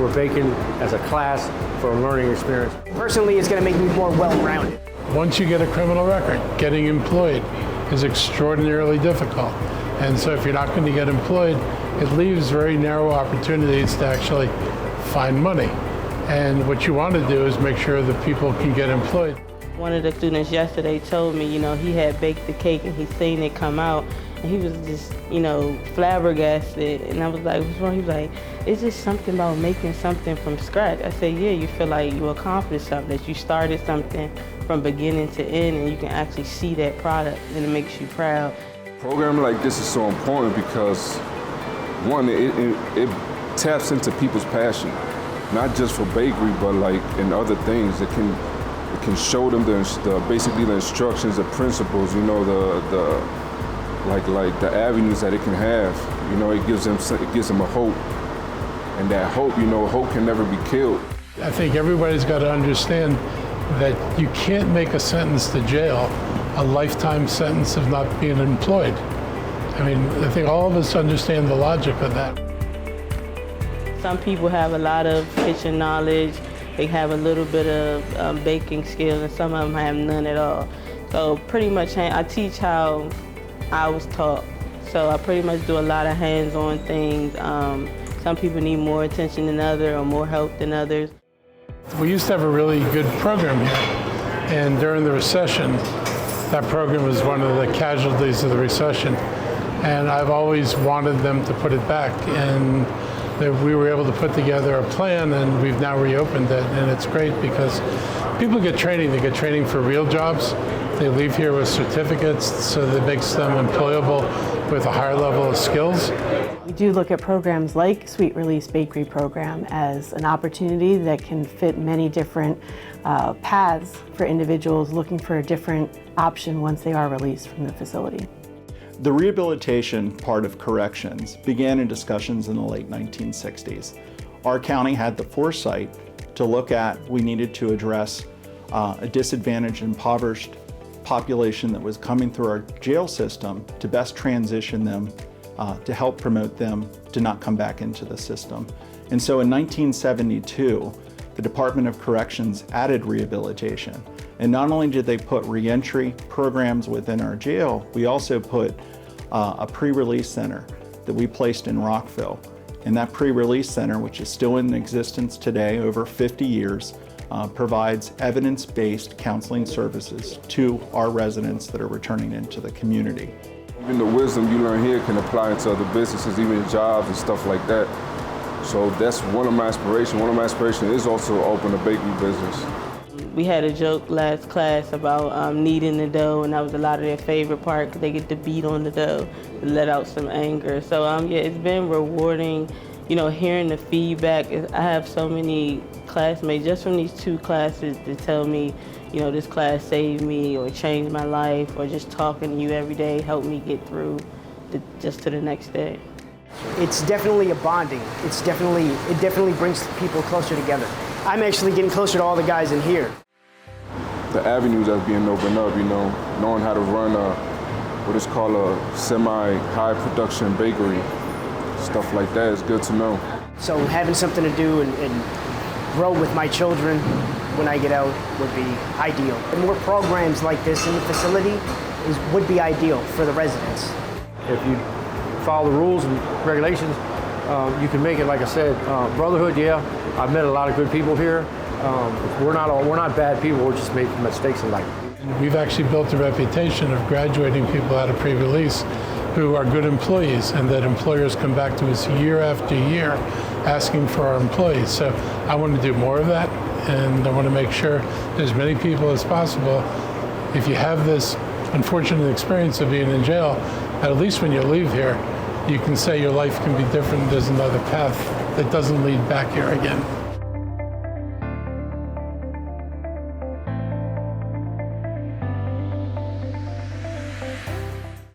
we're baking as a class for a learning experience. Personally, it's going to make me more well-rounded. Once you get a criminal record, getting employed is extraordinarily difficult. And so if you're not going to get employed, it leaves very narrow opportunities to actually find money. And what you want to do is make sure that people can get employed. One of the students yesterday told me, he had baked the cake and he seen it come out, and he was just, flabbergasted. And I was like, what's wrong? He was like, it's just something about making something from scratch. I said, yeah, you feel like you accomplished something, that you started something from beginning to end, and you can actually see that product, and it makes you proud. A program like this is so important because, one, it taps into people's passion, not just for bakery, but like in other things. It can show them basically the instructions, the principles, the avenues that it can have. It gives them a hope, and that hope, hope can never be killed. I think everybody's got to understand that you can't make a sentence to jail a lifetime sentence of not being employed. I think all of us understand the logic of that. Some people have a lot of kitchen knowledge. They have a little bit of baking skills, and some of them have none at all. So pretty much I teach how I was taught. So I pretty much do a lot of hands-on things. Some people need more attention than others or more help than others. We used to have a really good program here, and during the recession, that program was one of the casualties of the recession. And I've always wanted them to put it back, and we were able to put together a plan, and we've now reopened it, and it's great because people get training. They get training for real jobs. They leave here with certificates, so that makes them employable with a higher level of skills. We do look at programs like Sweet Release Bakery Program as an opportunity that can fit many different paths for individuals looking for a different option once they are released from the facility. The rehabilitation part of corrections began in discussions in the late 1960s. Our county had the foresight to look at we needed to address a disadvantaged and impoverished population that was coming through our jail system to best transition them, to help promote them to not come back into the system. And so in 1972, the Department of Corrections added rehabilitation. And not only did they put reentry programs within our jail, we also put a pre-release center that we placed in Rockville. And that pre-release center, which is still in existence today, over 50 years, provides evidence-based counseling services to our residents that are returning into the community. Even the wisdom you learn here can apply into other businesses, even jobs and stuff like that. So that's one of my aspirations. One of my aspirations is also to open a bakery business. We had a joke last class about kneading the dough, and that was a lot of their favorite part because they get to beat on the dough to let out some anger. So yeah, it's been rewarding, hearing the feedback. I have so many classmates just from these 2 classes to tell me, this class saved me or changed my life, or just talking to you every day helped me get through just to the next day. It's definitely a bonding. It definitely brings people closer together. I'm actually getting closer to all the guys in here. The avenues that's being opened up, knowing how to run what is called a semi-high production bakery, stuff like that is good to know. So having something to do and grow with my children when I get out would be ideal. And more programs like this in the facility would be ideal for the residents. If you follow the rules and regulations, you can make it, like I said, brotherhood, yeah. I've met a lot of good people here. We're not bad people, we're just making mistakes in life. We've actually built a reputation of graduating people out of pre-release who are good employees, and that employers come back to us year after year asking for our employees. So I want to do more of that, and I want to make sure as many people as possible, if you have this unfortunate experience of being in jail, at least when you leave here, you can say your life can be different. There's another path that doesn't lead back here again.